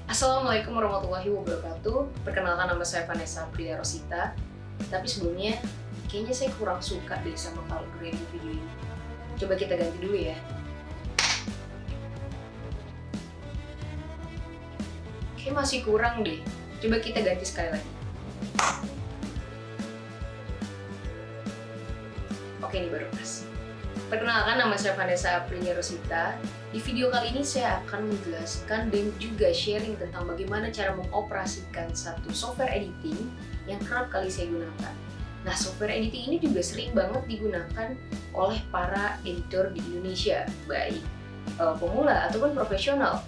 Assalamualaikum warahmatullahi wabarakatuh. Perkenalkan, nama saya Vanessa Priya Rosita. Tapi sebelumnya, kayaknya saya kurang suka deh sama kalau grading video ini. Coba kita ganti dulu ya. Kayak masih kurang deh. Coba kita ganti sekali lagi. Oke, ini baru pas. Perkenalkan, nama saya Vanessa Priya Rosita. Di video kali ini saya akan menjelaskan dan juga sharing tentang bagaimana cara mengoperasikan satu software editing yang kerap kali saya gunakan. Nah, software editing ini juga sering banget digunakan oleh para editor di Indonesia, baik pemula ataupun profesional.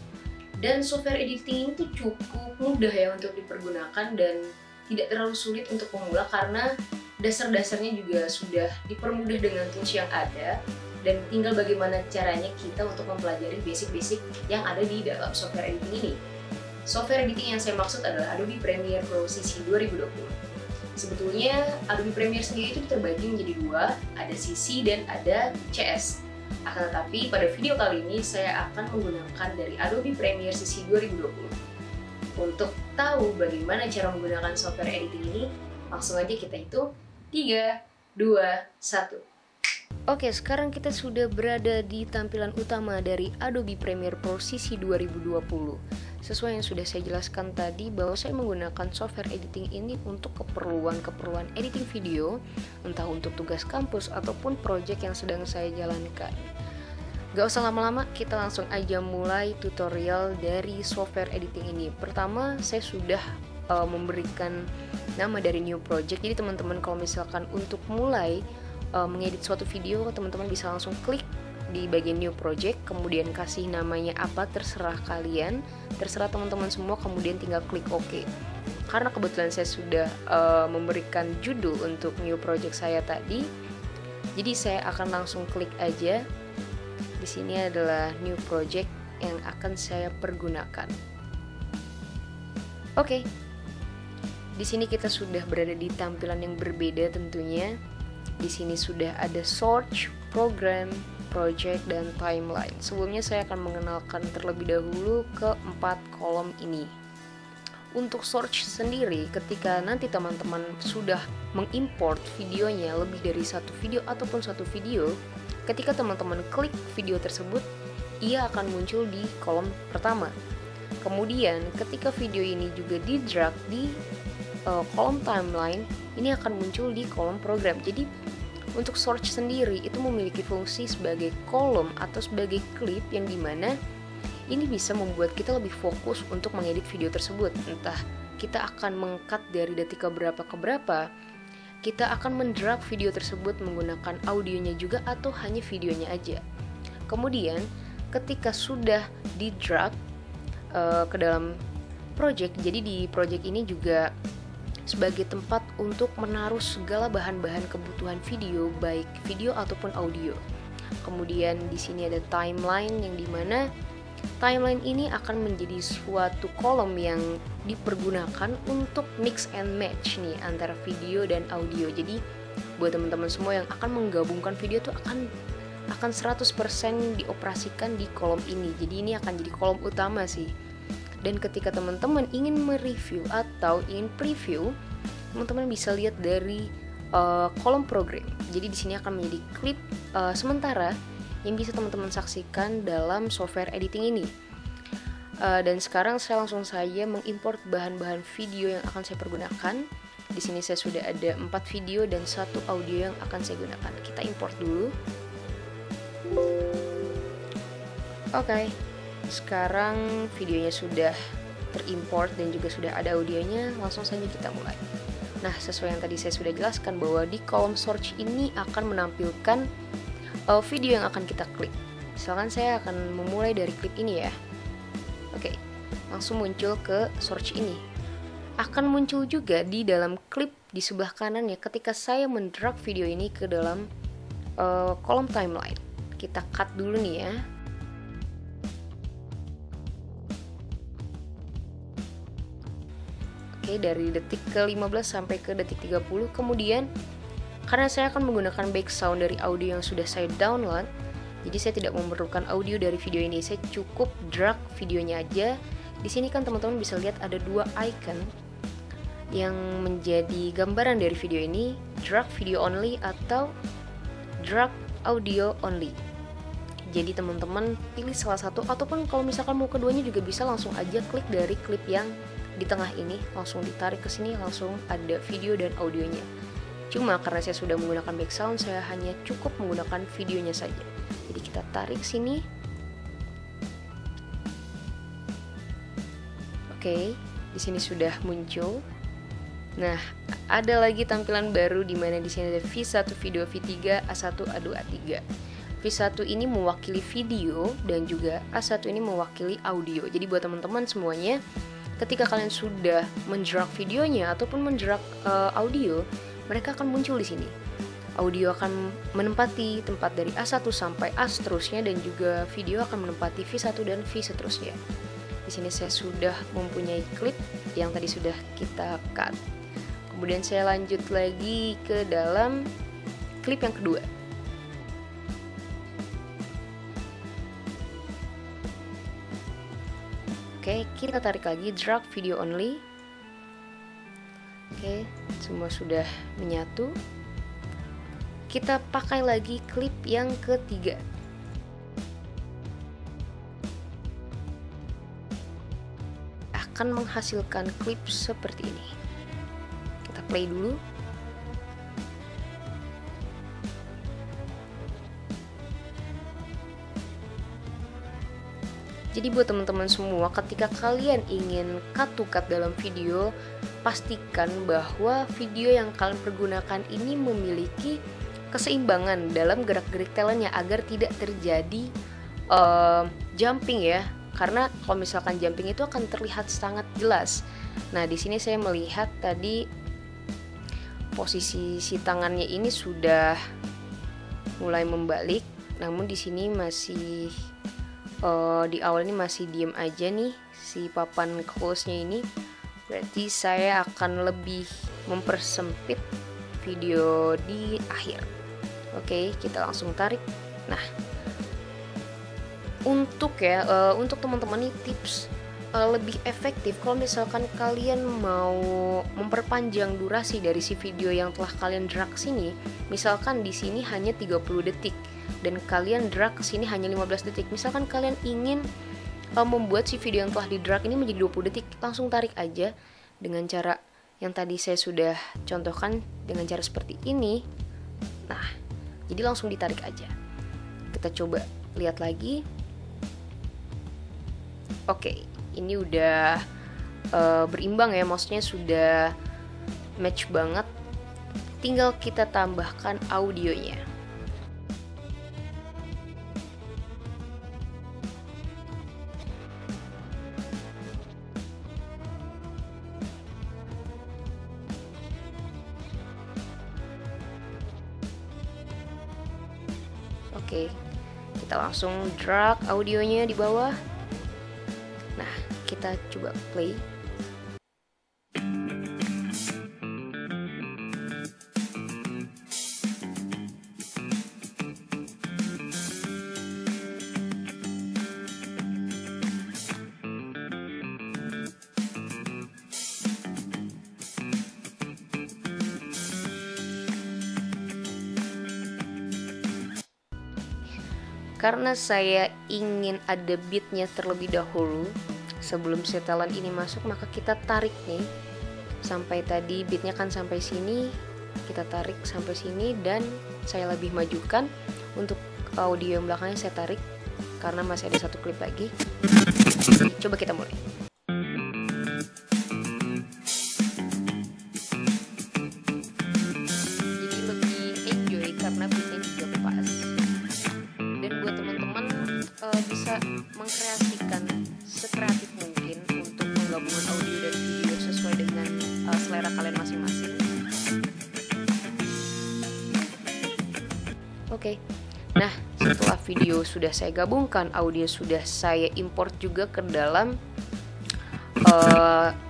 Dan software editing itu cukup mudah ya untuk dipergunakan dan tidak terlalu sulit untuk pemula karena dasar-dasarnya juga sudah dipermudah dengan tools yang ada. Dan tinggal bagaimana caranya kita untuk mempelajari basic-basic yang ada di dalam software editing ini. Software editing yang saya maksud adalah Adobe Premiere Pro CC 2020. Sebetulnya Adobe Premiere sendiri itu terbagi menjadi dua, ada CC dan ada CS. Akan tetapi pada video kali ini saya akan menggunakan dari Adobe Premiere CC 2020. Untuk tahu bagaimana cara menggunakan software editing ini, langsung aja kita hitung 3, 2, 1. Oke, sekarang kita sudah berada di tampilan utama dari Adobe Premiere Pro CC 2020. Sesuai yang sudah saya jelaskan tadi, bahwa saya menggunakan software editing ini untuk keperluan editing video, entah untuk tugas kampus ataupun project yang sedang saya jalankan. Gak usah lama-lama, kita langsung aja mulai tutorial dari software editing ini. Pertama, saya sudah memberikan nama dari new project. Jadi teman-teman kalau misalkan untuk mulai mengedit suatu video, teman-teman bisa langsung klik di bagian new project, kemudian kasih namanya apa, terserah kalian, terserah teman-teman semua, kemudian tinggal klik OK. Karena kebetulan saya sudah memberikan judul untuk new project saya tadi, jadi saya akan langsung klik aja. Di sini adalah new project yang akan saya pergunakan. Oke. Di sini kita sudah berada di tampilan yang berbeda tentunya. Di sini sudah ada search, program, project, dan timeline. Sebelumnya saya akan mengenalkan terlebih dahulu ke 4 kolom ini. Untuk search sendiri, ketika nanti teman-teman sudah mengimport videonya lebih dari satu video ataupun satu video, ketika teman-teman klik video tersebut, ia akan muncul di kolom pertama. Kemudian ketika video ini juga di-drag di kolom timeline, ini akan muncul di kolom program. Jadi untuk search sendiri itu memiliki fungsi sebagai kolom atau sebagai klip yang dimana ini bisa membuat kita lebih fokus untuk mengedit video tersebut. Entah kita akan meng-cut dari detik keberapa ke berapa, kita akan mendrag video tersebut menggunakan audionya juga atau hanya videonya aja. Kemudian ketika sudah di-drag ke dalam project, jadi di project ini juga sebagai tempat untuk menaruh segala bahan-bahan kebutuhan video, baik video ataupun audio. Kemudian di sini ada timeline yang dimana timeline ini akan menjadi suatu kolom yang dipergunakan untuk mix and match nih antara video dan audio. Jadi buat teman-teman semua yang akan menggabungkan video tuh akan 100% dioperasikan di kolom ini. Jadi ini akan jadi kolom utama sih. Dan ketika teman-teman ingin mereview atau ingin preview, teman-teman bisa lihat dari kolom program. Jadi di sini akan menjadi klip sementara yang bisa teman-teman saksikan dalam software editing ini. Dan sekarang saya langsung saja mengimport bahan-bahan video yang akan saya pergunakan. Di sini saya sudah ada 4 video dan 1 audio yang akan saya gunakan. Kita import dulu. Oke. Sekarang videonya sudah terimport dan juga sudah ada audionya, langsung saja kita mulai. Nah, sesuai yang tadi saya sudah jelaskan bahwa di kolom search ini akan menampilkan video yang akan kita klik. Misalkan saya akan memulai dari klip ini ya. Oke, langsung muncul ke search ini. Akan muncul juga di dalam klip di sebelah kanannya ketika saya mendrag video ini ke dalam kolom timeline. Kita cut dulu nih ya. Dari detik ke 15 sampai ke detik 30. Kemudian karena saya akan menggunakan back sound dari audio yang sudah saya download, jadi saya tidak memerlukan audio dari video ini. Saya cukup drag videonya aja Di sini kan teman-teman bisa lihat ada dua icon yang menjadi gambaran dari video ini, drag video only atau drag audio only. Jadi teman-teman pilih salah satu, ataupun kalau misalkan mau keduanya juga bisa, langsung aja klik dari klip yang di tengah ini, langsung ditarik ke sini, langsung ada video dan audionya. Cuma karena saya sudah menggunakan background, saya hanya cukup menggunakan videonya saja. Jadi kita tarik sini. Oke, di sini sudah muncul. Nah, ada lagi tampilan baru di mana di sini ada V1 video, V3, A1, A2, A3. V1 ini mewakili video dan juga A1 ini mewakili audio. Jadi buat teman-teman semuanya, ketika kalian sudah mendrag videonya ataupun mendrag audio, mereka akan muncul di sini. Audio akan menempati tempat dari A1 sampai A seterusnya, dan juga video akan menempati V1 dan V seterusnya. Di sini saya sudah mempunyai klip yang tadi sudah kita cut. Kemudian saya lanjut lagi ke dalam klip yang kedua. Oke, kita tarik lagi drag video only. Oke, semua sudah menyatu. Kita pakai lagi klip yang ketiga. Akan menghasilkan klip seperti ini. Kita play dulu. Jadi buat teman-teman semua, ketika kalian ingin cut to cut dalam video, pastikan bahwa video yang kalian pergunakan ini memiliki keseimbangan dalam gerak-gerik talentnya agar tidak terjadi jumping ya. Karena kalau misalkan jumping itu akan terlihat sangat jelas. Nah, di sini saya melihat tadi posisi si tangannya ini sudah mulai membalik, namun di sini masih di awal ini masih diem aja nih si papan close-nya ini. Berarti saya akan lebih mempersempit video di akhir. Oke, kita langsung tarik. Nah, untuk teman-teman nih tips lebih efektif kalau misalkan kalian mau memperpanjang durasi dari si video yang telah kalian drag sini. Misalkan di sini hanya 30 detik dan kalian drag ke sini hanya 15 detik. Misalkan kalian ingin membuat si video yang telah di drag ini menjadi 20 detik, langsung tarik aja dengan cara yang tadi saya sudah contohkan, dengan cara seperti ini. Nah, jadi langsung ditarik aja. Kita coba lihat lagi. Oke, ini udah berimbang ya, maksudnya sudah match banget. Tinggal kita tambahkan audionya. Oke, kita langsung drag audionya di bawah. Nah, kita coba play. Karena saya ingin ada beatnya terlebih dahulu sebelum setelan ini masuk, maka kita tarik nih sampai tadi beatnya kan sampai sini, kita tarik sampai sini dan saya lebih majukan. Untuk audio yang belakangnya saya tarik karena masih ada satu klip lagi. Coba kita mulai. Jadi lebih enjoy karena beatnya juga pas. Buat teman-teman bisa mengkreasikan sekreatif mungkin untuk penggabungan audio dan video sesuai dengan selera kalian masing-masing. Oke. Nah, setelah video sudah saya gabungkan, audio sudah saya import juga ke dalam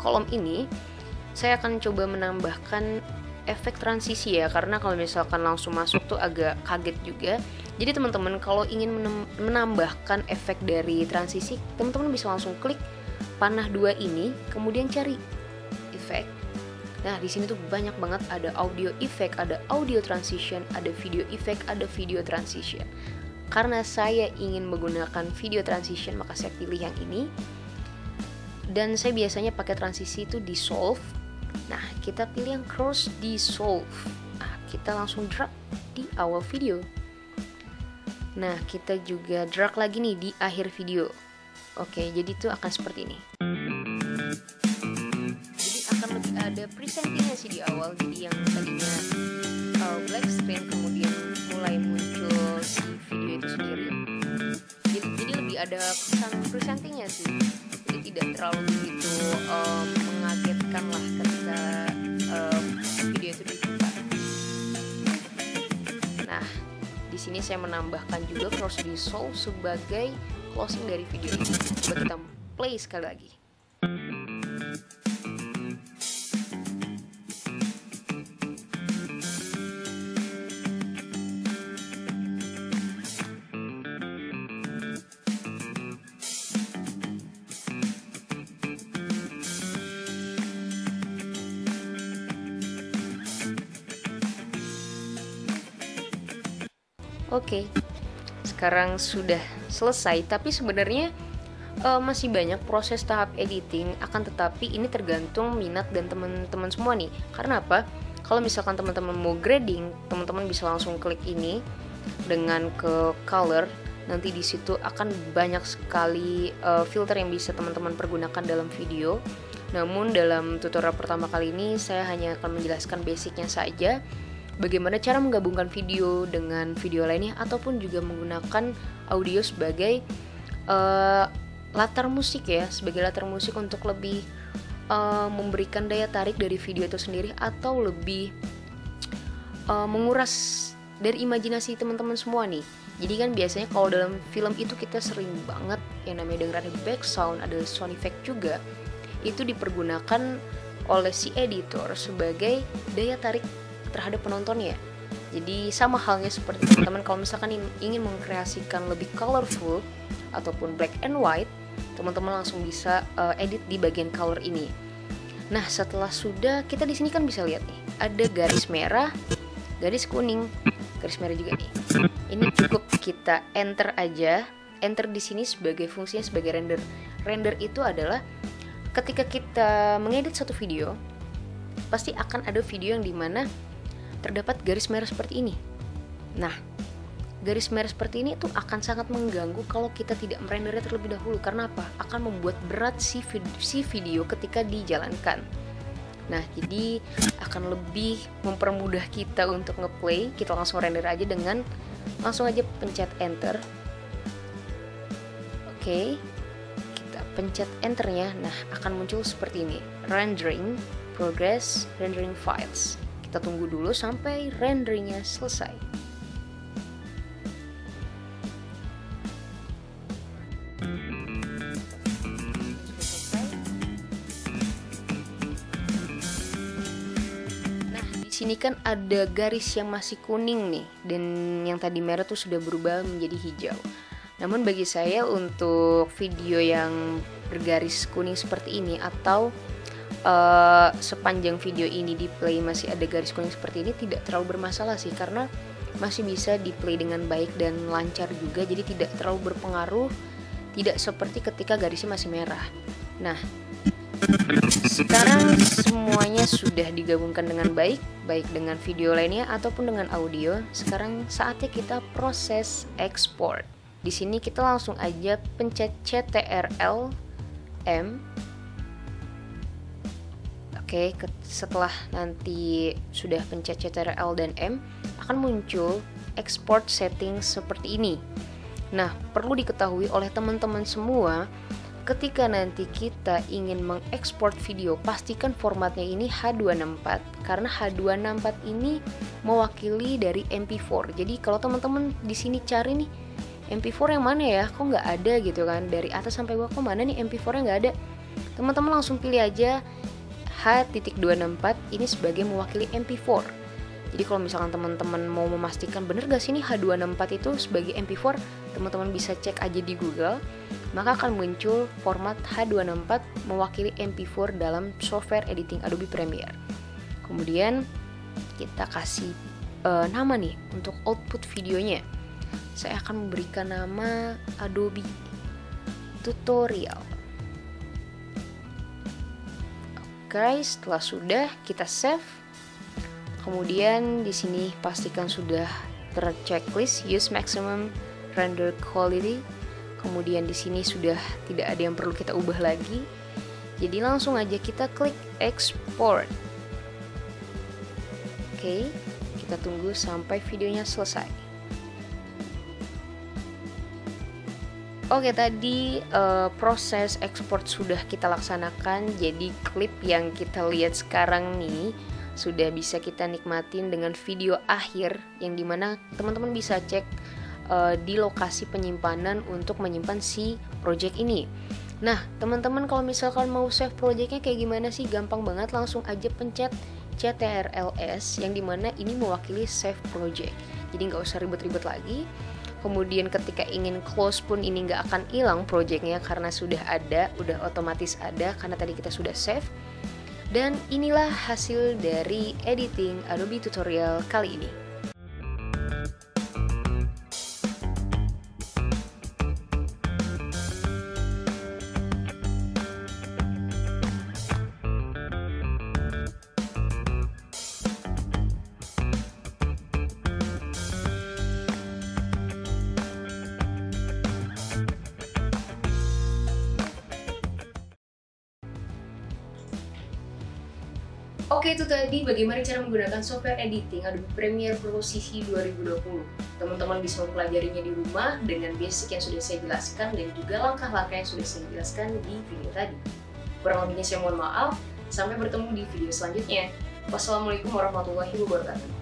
kolom ini, saya akan coba menambahkan efek transisi ya, karena kalau misalkan langsung masuk tuh agak kaget juga. Jadi teman-teman kalau ingin menambahkan efek dari transisi, teman-teman bisa langsung klik panah 2 ini, kemudian cari efek. Nah, di sini tuh banyak banget, ada audio effect, ada audio transition, ada video effect, ada video transition. Karena saya ingin menggunakan video transition, maka saya pilih yang ini. Dan saya biasanya pakai transisi itu dissolve. Nah, kita pilih yang cross dissolve. Nah, kita langsung drag di awal video. Nah, kita juga drag lagi nih di akhir video. Oke, jadi itu akan seperti ini. Akan lebih ada presentingnya sih di awal, jadi yang tadinya black screen kemudian mulai muncul si video itu sendiri, jadi lebih ada kesan presentingnya sih, jadi tidak terlalu begitu mengagetkan lah ketika video itu dibuka. Nah, di sini saya menambahkan juga cross dissolve sebagai closing dari video ini. Coba kita play sekali lagi. Oke, sekarang sudah selesai, tapi sebenarnya masih banyak proses tahap editing, akan tetapi ini tergantung minat dan teman-teman semua nih. Karena apa? Kalau misalkan teman-teman mau grading, teman-teman bisa langsung klik ini dengan ke color. Nanti di situ akan banyak sekali filter yang bisa teman-teman pergunakan dalam video. Namun dalam tutorial pertama kali ini saya hanya akan menjelaskan basicnya saja, bagaimana cara menggabungkan video dengan video lainnya, ataupun juga menggunakan audio sebagai latar musik ya, sebagai latar musik untuk lebih memberikan daya tarik dari video itu sendiri, atau lebih menguras dari imajinasi teman-teman semua nih. Jadi kan biasanya kalau dalam film itu kita sering banget yang namanya dengar ada back sound, ada sound effect juga, itu dipergunakan oleh si editor sebagai daya tarik terhadap penontonnya. Jadi sama halnya seperti teman-teman kalau misalkan ingin mengkreasikan lebih colorful ataupun black and white, teman-teman langsung bisa edit di bagian color ini. Nah, setelah sudah, kita di sini kan bisa lihat nih, ada garis merah, garis kuning, garis merah juga nih. Ini cukup kita enter aja. Enter di sini sebagai fungsinya sebagai render. Render itu adalah ketika kita mengedit satu video, pasti akan ada video yang dimana terdapat garis merah seperti ini. Nah, garis merah seperti ini tuh akan sangat mengganggu kalau kita tidak merendernya terlebih dahulu. Karena apa? Akan membuat berat si video ketika dijalankan. Nah, jadi akan lebih mempermudah kita untuk ngeplay. Kita langsung render aja dengan langsung aja pencet enter. Oke, kita pencet enternya. Nah, akan muncul seperti ini, rendering progress, rendering files. Kita tunggu dulu sampai renderingnya selesai. Nah, di sini kan ada garis yang masih kuning nih, dan yang tadi merah tuh sudah berubah menjadi hijau. Namun bagi saya untuk video yang bergaris kuning seperti ini, atau sepanjang video ini di play masih ada garis kuning seperti ini, tidak terlalu bermasalah sih, karena masih bisa di play dengan baik dan lancar juga, jadi tidak terlalu berpengaruh, tidak seperti ketika garisnya masih merah. Nah, sekarang semuanya sudah digabungkan dengan baik, baik dengan video lainnya ataupun dengan audio. Sekarang saatnya kita proses export. Di sini kita langsung aja pencet Ctrl M. Oke, setelah nanti sudah pencet Ctrl dan M, akan muncul export setting seperti ini. Nah, perlu diketahui oleh teman-teman semua, ketika nanti kita ingin mengekspor video, pastikan formatnya ini H264, karena H264 ini mewakili dari MP4. Jadi kalau teman-teman di sini cari nih MP4 yang mana ya, kok nggak ada gitu kan, dari atas sampai bawah kok mana nih MP4 nya nggak ada, teman-teman langsung pilih aja H.264 ini sebagai mewakili MP4. Jadi kalau misalkan teman-teman mau memastikan bener gak sih nih H264 itu sebagai MP4, teman-teman bisa cek aja di Google. Maka akan muncul format H264 mewakili MP4 dalam software editing Adobe Premiere. Kemudian kita kasih nama nih untuk output videonya. Saya akan memberikan nama Adobe Tutorial. Oke, setelah sudah kita save. Kemudian di sini pastikan sudah terchecklist use maximum render quality. Kemudian di sini sudah tidak ada yang perlu kita ubah lagi. Jadi langsung aja kita klik export. Oke, kita tunggu sampai videonya selesai. Oke, tadi proses ekspor sudah kita laksanakan. Jadi klip yang kita lihat sekarang nih sudah bisa kita nikmatin dengan video akhir, yang dimana teman-teman bisa cek di lokasi penyimpanan untuk menyimpan si project ini. Nah, teman-teman kalau misalkan mau save projectnya kayak gimana sih? Gampang banget, langsung aja pencet CTRL-S, yang dimana ini mewakili save project. Jadi nggak usah ribet-ribet lagi. Kemudian ketika ingin close pun ini nggak akan hilang projectnya karena sudah ada, udah otomatis ada karena tadi kita sudah save. Dan inilah hasil dari editing Adobe Tutorial kali ini. Oke, itu tadi bagaimana cara menggunakan software editing Adobe Premiere Pro CC 2020. Teman-teman bisa mempelajarinya di rumah dengan basic yang sudah saya jelaskan dan juga langkah-langkah yang sudah saya jelaskan di video tadi. Kurang lebihnya saya mohon maaf, sampai bertemu di video selanjutnya. Wassalamualaikum warahmatullahi wabarakatuh.